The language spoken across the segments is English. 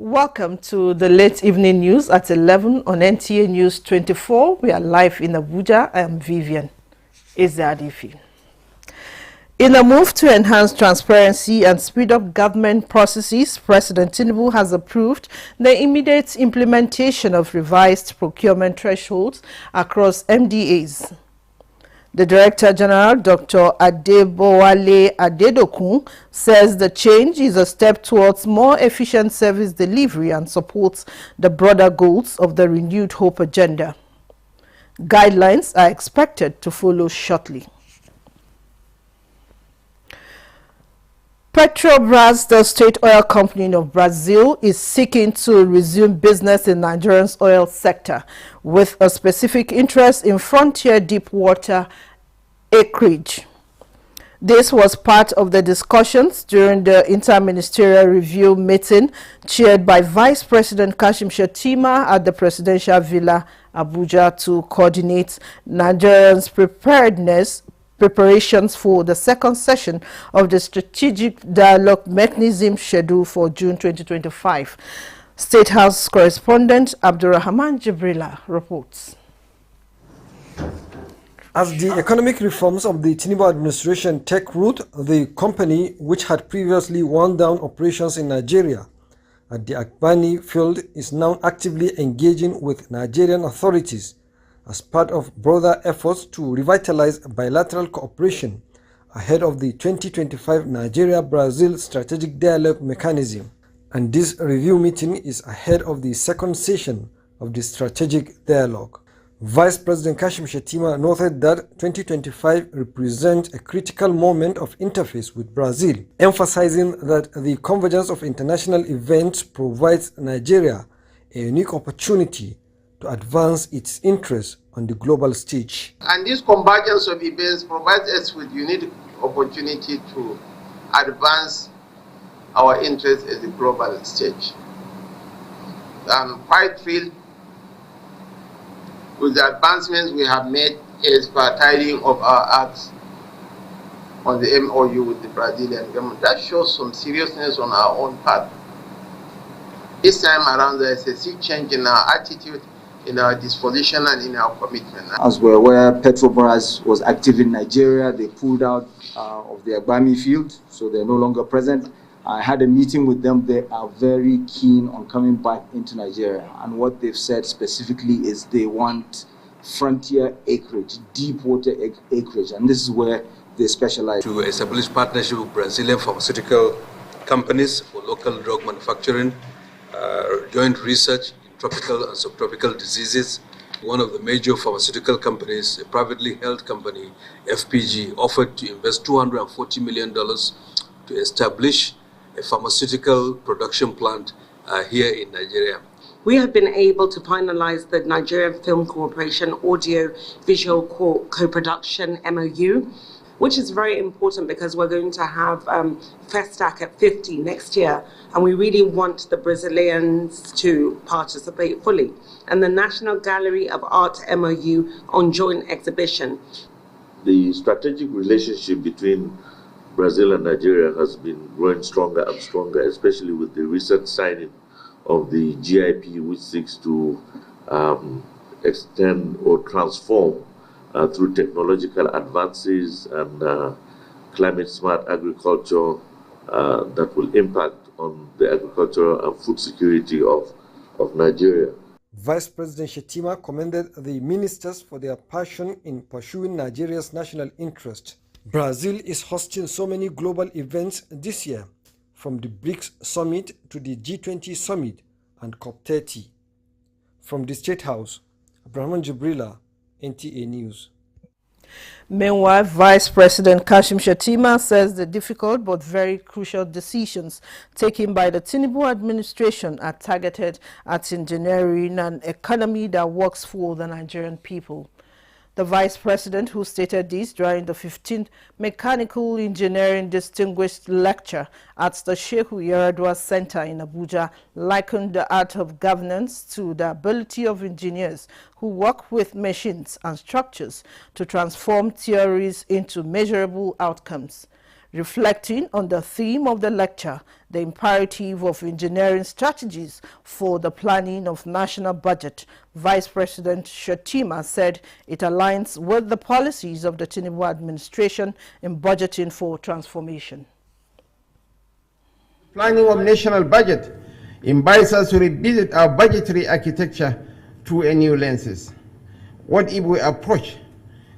Welcome to the late evening news at 11 on NTA News 24. We are live in Abuja. I am Vivian Ezadifi. In a move to enhance transparency and speed up government processes, President Tinubu has approved the immediate implementation of revised procurement thresholds across MDAs. The Director General, Dr. Adebowale Adedokun, says the change is a step towards more efficient service delivery and supports the broader goals of the Renewed Hope agenda. Guidelines are expected to follow shortly. Petrobras, the state oil company of Brazil, is seeking to resume business in Nigeria's oil sector with a specific interest in frontier deep water acreage. This was part of the discussions during the Interministerial Review meeting chaired by Vice President Kashim Shettima at the Presidential Villa, Abuja, to coordinate Nigerians' preparations for the second session of the Strategic Dialogue Mechanism scheduled for June 2025. State House correspondent Abdurrahman Jibrila reports. As the economic reforms of the Tinubu administration take root, the company, which had previously wound down operations in Nigeria at the Agbani field, is now actively engaging with Nigerian authorities as part of broader efforts to revitalize bilateral cooperation ahead of the 2025 Nigeria-Brazil Strategic Dialogue Mechanism. And this review meeting is ahead of the second session of the Strategic Dialogue. Vice President Kashim Shettima noted that 2025 represents a critical moment of interface with Brazil, emphasizing that the convergence of international events provides Nigeria a unique opportunity to advance its interests on the global stage. And this convergence of events provides us with unique opportunity to advance our interests at the global stage. I'm quite thrilled with the advancements we have made as per tidying of our acts on the MOU with the Brazilian government. That shows some seriousness on our own part. This time around, there is a sea change in our attitude, in our disposition, and in our commitment. As we're aware, Petrobras was active in Nigeria. They pulled out of the Agbami field, so they're no longer present. I had a meeting with them. They are very keen on coming back into Nigeria. And what they've said specifically is they want frontier acreage, deep water acreage. And this is where they specialize. To establish partnership with Brazilian pharmaceutical companies for local drug manufacturing, joint research in tropical and subtropical diseases. One of the major pharmaceutical companies, a privately held company, FPG, offered to invest $240 million to establish a pharmaceutical production plant here in Nigeria. We have been able to finalize the Nigerian Film Corporation Audio-Visual Co-Production MOU, which is very important because we're going to have Festac at 50 next year, and we really want the Brazilians to participate fully. And the National Gallery of Art MOU on joint exhibition. The strategic relationship between Brazil and Nigeria has been growing stronger and stronger, especially with the recent signing of the GIP, which seeks to extend or transform through technological advances and climate-smart agriculture that will impact on the agricultural and food security of Nigeria. Vice President Shettima commended the ministers for their passion in pursuing Nigeria's national interest. Brazil is hosting so many global events this year, from the BRICS Summit to the G20 Summit and COP30. From the State House, Abdurrahman Jibrila, NTA News. Meanwhile, Vice President Kashim Shettima says the difficult but very crucial decisions taken by the Tinubu administration are targeted at engineering an economy that works for the Nigerian people. The Vice President, who stated this during the 15th Mechanical Engineering Distinguished Lecture at the Shehu Yaradua Center in Abuja, likened the art of governance to the ability of engineers who work with machines and structures to transform theories into measurable outcomes. Reflecting on the theme of the lecture, the imperative of engineering strategies for the planning of national budget, Vice President Shettima said it aligns with the policies of the Tinubu administration in budgeting for transformation. Planning of national budget invites us to revisit our budgetary architecture through a new lenses. What if we approach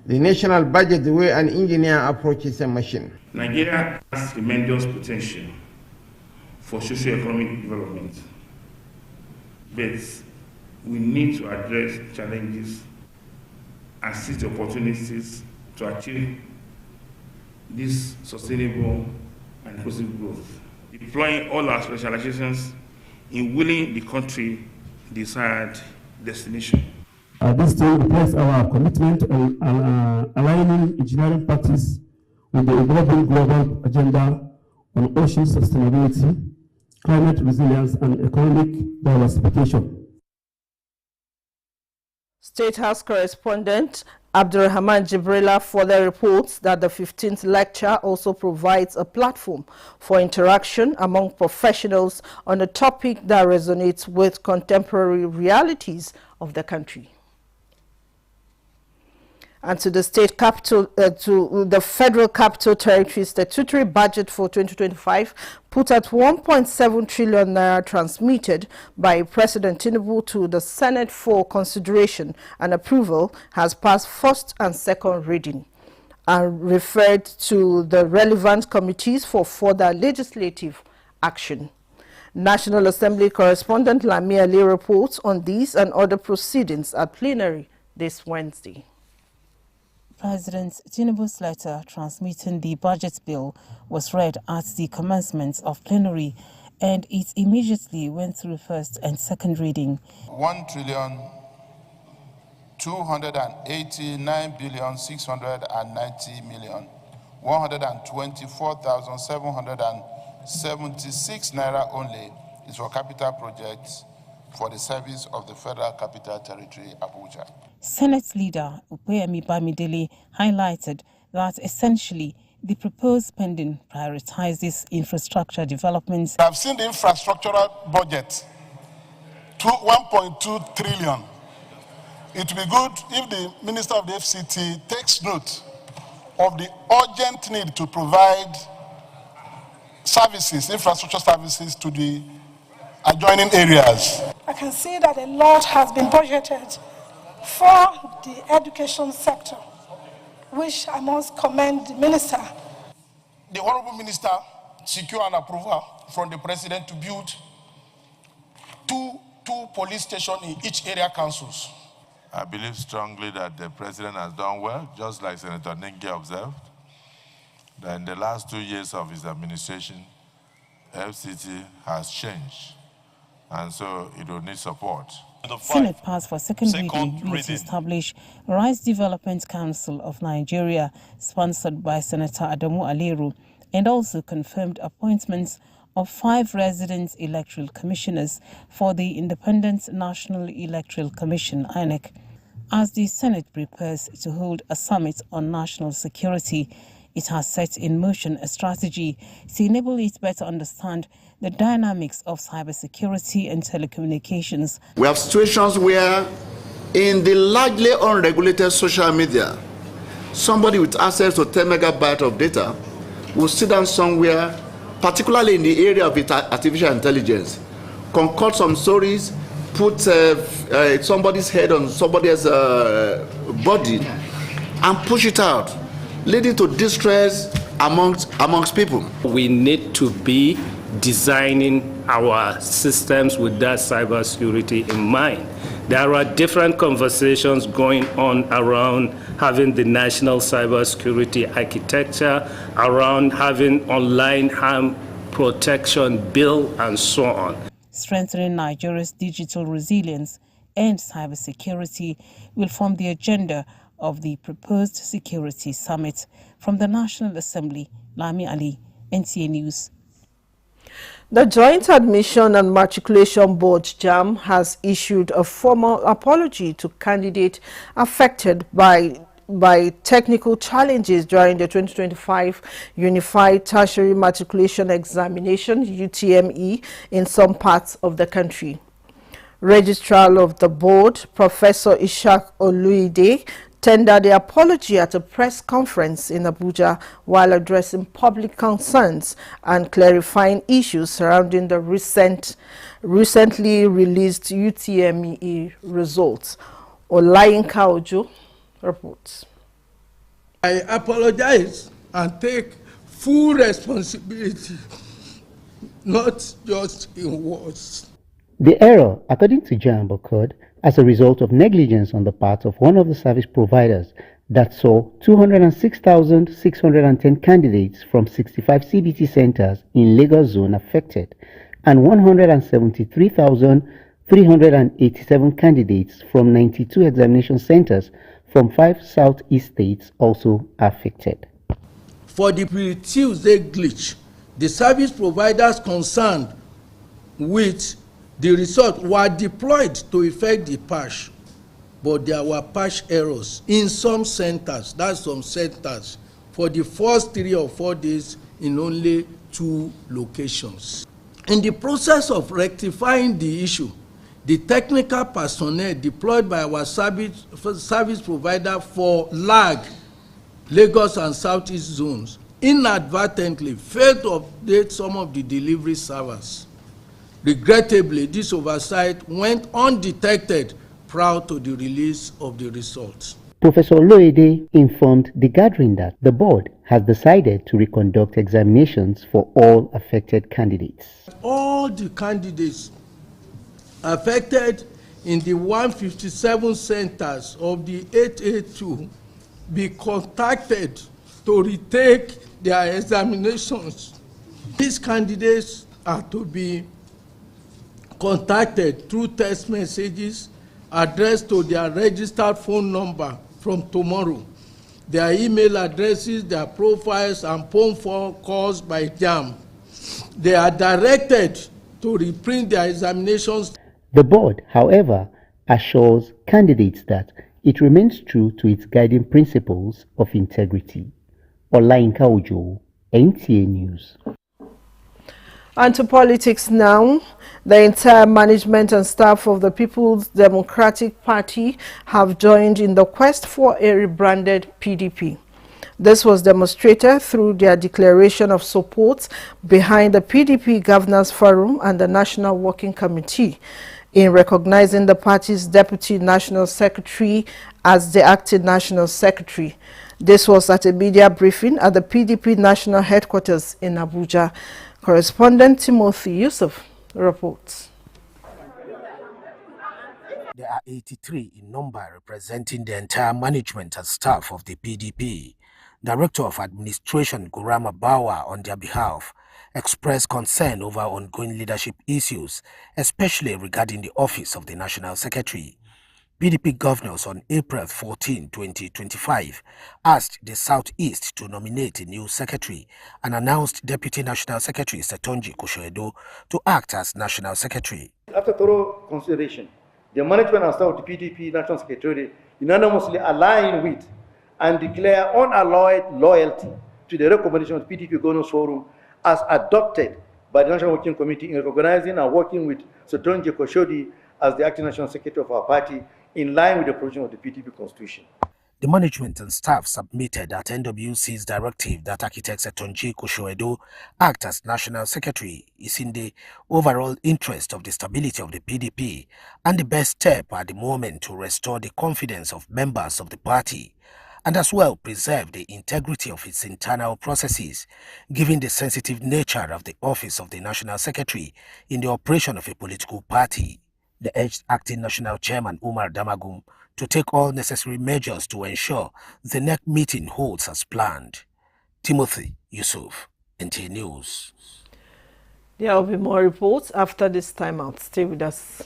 the national budget the way an engineer approaches a machine? Nigeria has tremendous potential for socio-economic development, but we need to address challenges and seize opportunities to achieve this sustainable and inclusive growth, deploying all our specializations in wheeling the country desired destination. This thing reflects our commitment on aligning engineering practice with the evolving global agenda on ocean sustainability, climate resilience, and economic diversification. State House correspondent Abdulrahman Jibrila further reports that the 15th lecture also provides a platform for interaction among professionals on a topic that resonates with contemporary realities of the country. And to the state capital, to the Federal Capital Territory statutory budget for 2025 put at 1.7 trillion naira transmitted by President Tinubu to the Senate for consideration and approval has passed first and second reading and referred to the relevant committees for further legislative action. National Assembly correspondent Lami Ali reports on these and other proceedings at plenary this Wednesday. President Tinubu's letter transmitting the budget bill was read at the commencement of plenary, and it immediately went through first and second reading. 1,289,690,124,776 naira only is for capital projects for the service of the Federal Capital Territory, Abuja. Senate leader Upeyemi Bamidele highlighted that essentially the proposed spending prioritizes infrastructure developments. I've seen the infrastructural budget, 1.2 trillion. It would be good if the Minister of the FCT takes note of the urgent need to provide services, infrastructure services to the adjoining areas. I can see that a lot has been budgeted for the education sector, which I must commend the minister. The Honorable Minister secured an approval from the President to build two police stations in each area councils. I believe strongly that the President has done well, just like Senator Nengi observed, that in the last 2 years of his administration, FCT has changed, and so it will need support. Senate passed for second reading to establish Rice Development Council of Nigeria, sponsored by Senator Adamu Aliru, and also confirmed appointments of 5 resident electoral commissioners for the Independent National Electoral Commission, INEC. As the Senate prepares to hold a summit on national security, it has set in motion a strategy to enable it better understand the dynamics of cybersecurity and telecommunications. We have situations where in the largely unregulated social media, somebody with access to 10 megabytes of data will sit down somewhere, particularly in the area of artificial intelligence, concoct some stories, put somebody's head on somebody else's body, and push it out, leading to distress amongst people. We need to be designing our systems with that cybersecurity in mind. There are different conversations going on around having the national cybersecurity architecture, around having online harm protection bill, and so on. Strengthening Nigeria's digital resilience and cybersecurity will form the agenda of the proposed security summit. From the National Assembly, Lami Ali, NTA News. The Joint Admission and Matriculation Board, JAMB, has issued a formal apology to candidates affected by by technical challenges during the 2025 Unified Tertiary Matriculation Examination (UTME) in some parts of the country. Registrar of the board, Professor Ishaq Oluide, tendered the apology at a press conference in Abuja while addressing public concerns and clarifying issues surrounding the recently released UTME results. Olayinka Ojo reports. I apologize and take full responsibility, not just in words. The error, according to JAMB, occurred as a result of negligence on the part of one of the service providers that saw 206,610 candidates from 65 CBT centers in Lagos zone affected and 173,387 candidates from 92 examination centers from 5 southeast states also affected. For the Tuesday glitch, the service providers concerned with the result were deployed to effect the patch, but there were patch errors in some centers, that's some centers, for the first 3 or 4 days in only 2 locations. In the process of rectifying the issue, the technical personnel deployed by our service provider for LAG, Lagos and Southeast zones, inadvertently failed to update some of the delivery servers. Regrettably, this oversight went undetected prior to the release of the results. Professor Oloide informed the gathering that the board has decided to reconduct examinations for all affected candidates. All the candidates affected in the 157 centers of the 882 be contacted to retake their examinations. These candidates are to be contacted through text messages addressed to their registered phone number from tomorrow, their email addresses, their profiles, and phone calls by JAMB. They are directed to reprint their examinations. The board, however, assures candidates that it remains true to its guiding principles of integrity. Olayinka Ojo, NTA News. And to politics now. The entire management and staff of the People's Democratic Party have joined in the quest for a rebranded PDP. This was demonstrated through their declaration of support behind the PDP Governors Forum and the National Working Committee in recognizing the party's Deputy National Secretary as the acting National Secretary. This was at a media briefing at the PDP National Headquarters in Abuja. Correspondent Timothy Yusuf reports. There are 83 in number representing the entire management and staff of the PDP. Director of Administration Gurama Bawa on their behalf expressed concern over ongoing leadership issues, especially regarding the office of the National Secretary. PDP governors on April 14, 2025 asked the Southeast to nominate a new secretary and announced Deputy National Secretary Setonji Koshoedo to act as National Secretary. After thorough consideration, the management and staff of the PDP National Secretary unanimously align with and declare unalloyed loyalty to the recommendation of the PDP Governors Forum as adopted by the National Working Committee in recognizing and working with Setonji Koshoedo as the acting National Secretary of our party in line with the provision of the PDP Constitution. The management and staff submitted at NWC's directive that architect Setonji Koshoedo act as National Secretary is in the overall interest of the stability of the PDP and the best step at the moment to restore the confidence of members of the party and as well preserve the integrity of its internal processes, given the sensitive nature of the office of the National Secretary in the operation of a political party. The urged acting National Chairman Umar Damagum to take all necessary measures to ensure the next meeting holds as planned. Timothy Yusuf, NTA News. There will be more reports after this time out. Stay with us.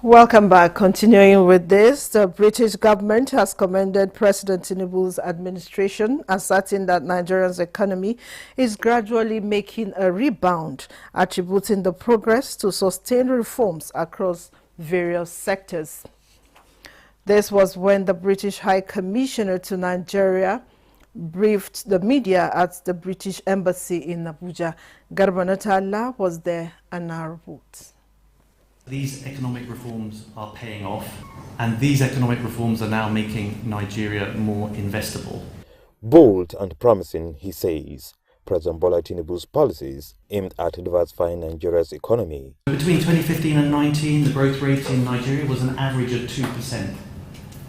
Welcome back. Continuing with this, the British government has commended President Tinubu's administration, asserting that Nigeria's economy is gradually making a rebound, attributing the progress to sustained reforms across various sectors. This was when the British High Commissioner to Nigeria briefed the media at the British Embassy in Abuja. Garba Natala was there and now reports. These economic reforms are paying off, and these economic reforms are now making Nigeria more investable. Bold and promising, he says, President Bola Tinubu's policies aimed at diversifying Nigeria's economy. Between 2015 and 19, the growth rate in Nigeria was an average of 2%.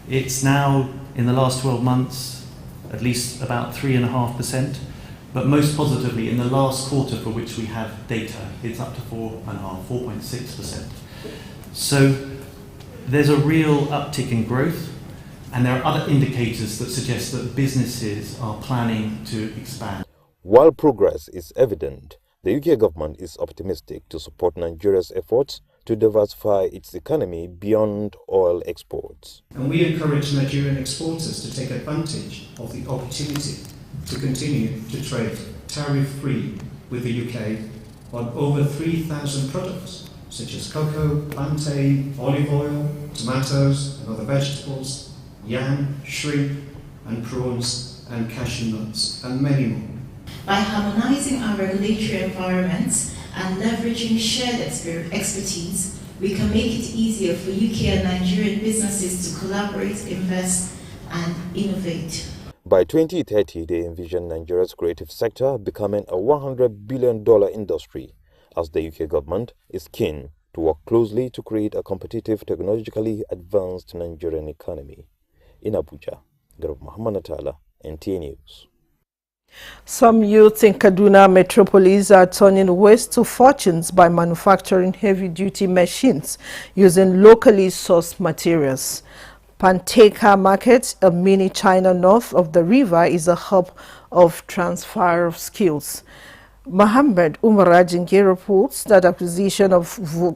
It's now, in the last 12 months, at least about 3.5%. But most positively, in the last quarter for which we have data, it's up to 4.6%. So there's a real uptick in growth, and there are other indicators that suggest that businesses are planning to expand. While progress is evident, the UK government is optimistic to support Nigeria's efforts to diversify its economy beyond oil exports. And we encourage Nigerian exporters to take advantage of the opportunity to continue to trade tariff-free with the UK on over 3,000 products, such as cocoa, plantain, olive oil, tomatoes and other vegetables, yam, shrimp and prawns and cashew nuts, and many more. By harmonizing our regulatory environments and leveraging shared expertise, we can make it easier for UK and Nigerian businesses to collaborate, invest and innovate. By 2030, they envision Nigeria's creative sector becoming a $100 billion industry, as the UK government is keen to work closely to create a competitive, technologically advanced Nigerian economy. In Abuja, Garba Muhammad Natala, NTA News. Some youth in Kaduna metropolis are turning waste to fortunes by manufacturing heavy-duty machines using locally sourced materials. Panteka Market, a mini China north of the river, is a hub of transfer of skills. Mohammed Umarajingi reports that acquisition of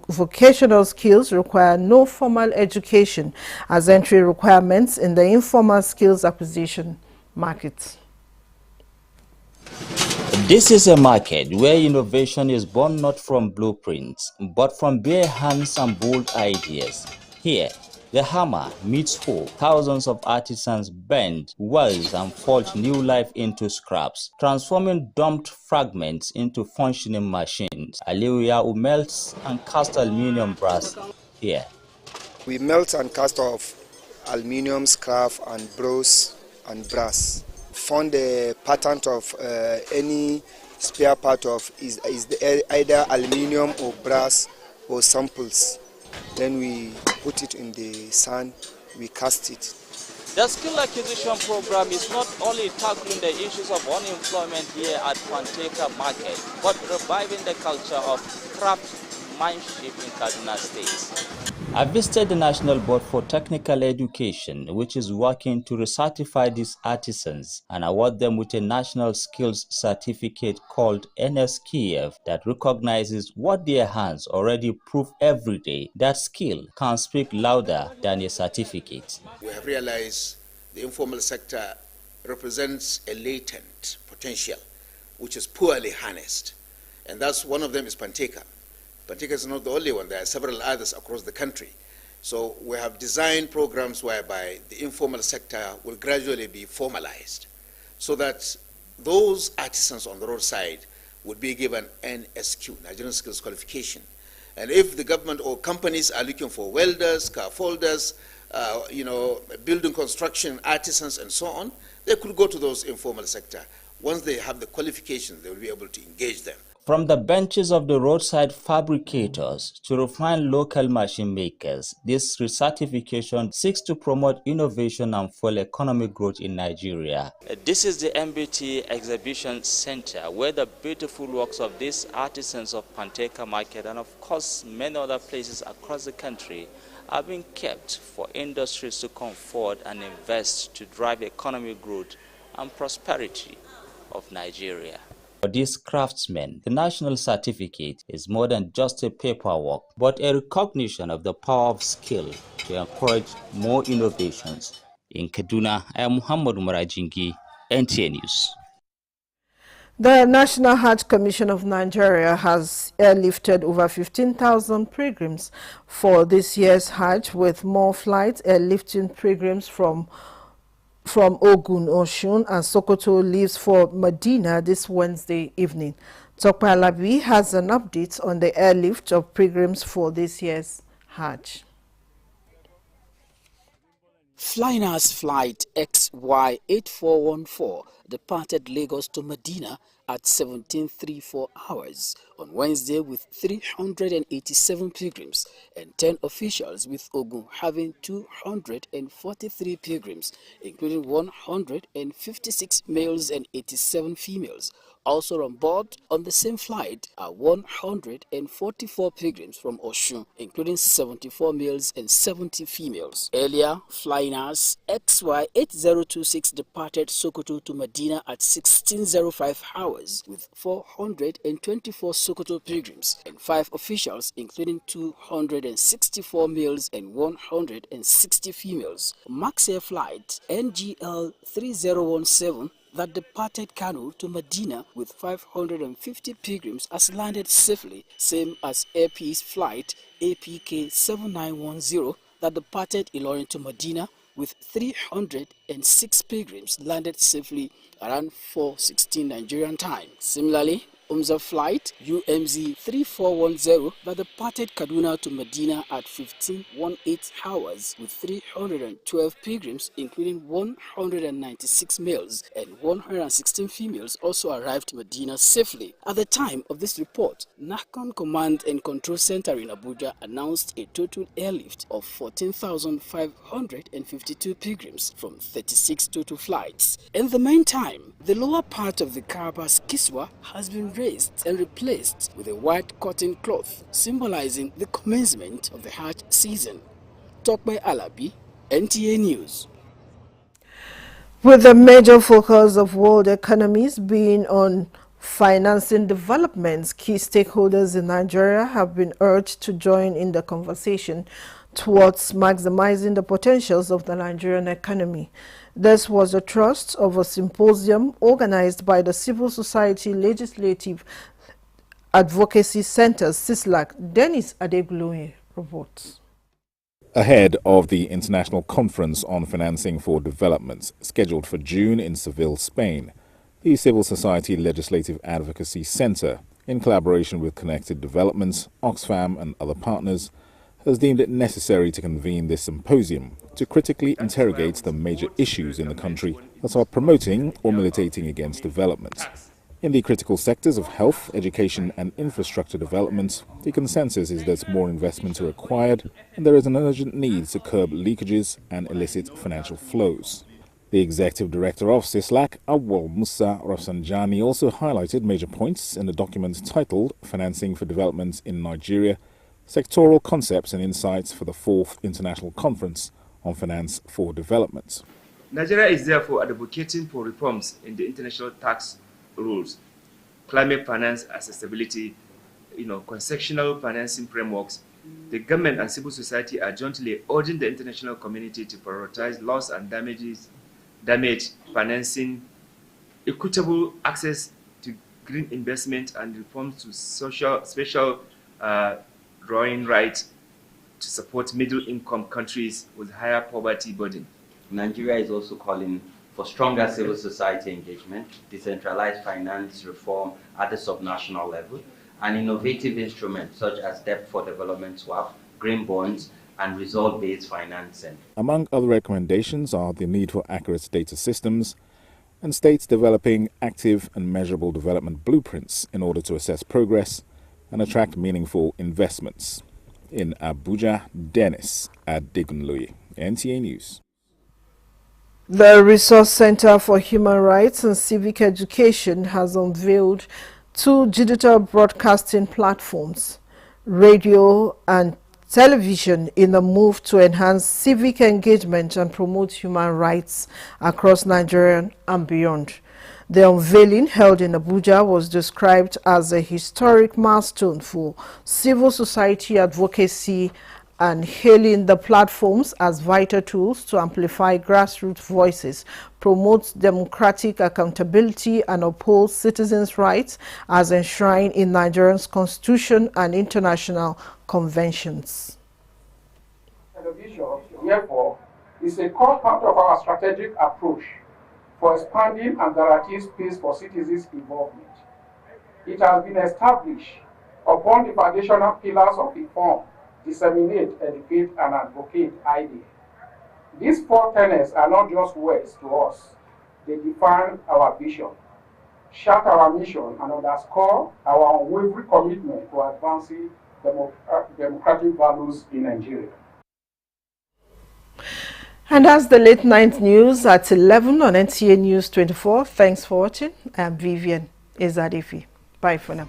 vocational skills require no formal education as entry requirements in the informal skills acquisition market. This is a market where innovation is born not from blueprints, but from bare hands and bold ideas. Here, the hammer meets hoe. Thousands of artisans bend, weld, and forge new life into scraps, transforming dumped fragments into functioning machines. Aliuya melts and casts aluminium brass here. We melt and cast off aluminium, scrap, and bronze and brass. Found the pattern of any spare part of is either aluminium or brass or samples. Then we put it in the sun, we cast it. The skill acquisition program is not only tackling the issues of unemployment here at Panteka Market, but reviving the culture of craftsmanship in Kaduna State. I visited the National Board for Technical Education, which is working to recertify these artisans and award them with a national skills certificate called NSKF that recognizes what their hands already prove every day. That skill can speak louder than a certificate. We have realized the informal sector represents a latent potential which is poorly harnessed, and that's one of them is Panteka. Panteka is not the only one. There are several others across the country. So we have designed programs whereby the informal sector will gradually be formalized so that those artisans on the roadside would be given NSQ, Nigerian Skills Qualification. And if the government or companies are looking for welders, scaffolders, building construction artisans and so on, they could go to those informal sector. Once they have the qualification, they will be able to engage them. From the benches of the roadside fabricators to refined local machine makers, this recertification seeks to promote innovation and fuel economic growth in Nigeria. This is the MBT Exhibition Center, where the beautiful works of these artisans of Panteka Market and of course many other places across the country are being kept for industries to come forward and invest to drive economic growth and prosperity of Nigeria. For these craftsmen, the national certificate is more than just a paperwork, but a recognition of the power of skill to encourage more innovations. In Kaduna, I am Muhammad Marajingi, NTA News. The National Hajj Commission of Nigeria has airlifted over 15,000 pilgrims for this year's Hajj, with more flights airlifting pilgrims from Ogun, Osun and Sokoto leaves for Medina this Wednesday evening. Tope Alabi has an update on the airlift of pilgrims for this year's Hajj. Flynas flight XY8414 departed Lagos to Medina at 17:34 hours on Wednesday with 387 pilgrims and 10 officials, with Ogun having 243 pilgrims, including 156 males and 87 females. Also on board on the same flight are 144 pilgrims from Osun, including 74 males and 70 females. Earlier, Flynas XY8026 departed Sokoto to Medina at 16:05 hours with 424 Sokoto pilgrims and 5 officials, including 264 males and 160 females. Maxair flight NGL 3017 that departed Kano to Medina with 550 pilgrims has landed safely, same as Air Peace flight APK 7910 that departed Ilorin to Medina with 306 pilgrims landed safely around 4:16 Nigerian time. Similarly, Umza flight UMZ 3410 that departed Kaduna to Medina at 15:18 hours with 312 pilgrims, including 196 males and 116 females, also arrived Medina safely. At the time of this report, NACON Command and Control Center in Abuja announced a total airlift of 14,552 pilgrims from 36 total flights. In the meantime, the lower part of the Kaba's Kiswa has been raised and replaced with a white cotton cloth, symbolizing the commencement of the Hajj season. Tope Alabi, NTA News. With the major focus of world economies being on financing developments, key stakeholders in Nigeria have been urged to join in the conversation towards maximizing the potentials of the Nigerian economy. This was the thrust of a symposium organized by the Civil Society Legislative Advocacy Center, CISLAC. Dennis Adegluye reports. Ahead of the International Conference on Financing for Development, scheduled for June in Seville, Spain, the Civil Society Legislative Advocacy Center, in collaboration with Connected Developments, Oxfam and other partners, has deemed it necessary to convene this symposium to critically interrogate the major issues in the country that are promoting or militating against development. In the critical sectors of health, education and infrastructure development, the consensus is that more investments are required and there is an urgent need to curb leakages and illicit financial flows. The Executive Director of CISLAC, Awal Musa Rafsanjani, also highlighted major points in the document titled Financing for Development in Nigeria, Sectoral Concepts and Insights for the 4th International Conference on Finance for Development. Nigeria is therefore advocating for reforms in the international tax rules, climate finance accessibility, concessional financing frameworks. The government and civil society are jointly urging the international community to prioritize loss and damage financing, equitable access to green investment, and reforms to special drawing rights to support middle-income countries with higher poverty burden. Nigeria is also calling for stronger civil society engagement, decentralized finance reform at the subnational level, and innovative instruments such as debt for development swap, green bonds, and result-based financing. Among other recommendations are the need for accurate data systems and states developing active and measurable development blueprints in order to assess progress and attract meaningful investments. In Abuja, Dennis Adegunloye, NTA News. The Resource Center for Human Rights and Civic Education has unveiled 2 digital broadcasting platforms, radio and television in a move to enhance civic engagement and promote human rights across Nigeria and beyond. The unveiling held in Abuja was described as a historic milestone for civil society advocacy and hailing the platforms as vital tools to amplify grassroots voices, promote democratic accountability, and uphold citizens' rights as enshrined in Nigeria's constitution and international conventions. Television, therefore, is a core part of our strategic approach for expanding and guaranteeing space for citizens' involvement. It has been established upon the foundational pillars of reform: disseminate, educate, and advocate idea. These four tenets are not just words to us. They define our vision, chart our mission, and underscore our unwavering commitment to advancing democratic values in Nigeria. And that's the late night news at 11 on NTA News 24. Thanks for watching. I am Vivian Ezadifi. Bye for now.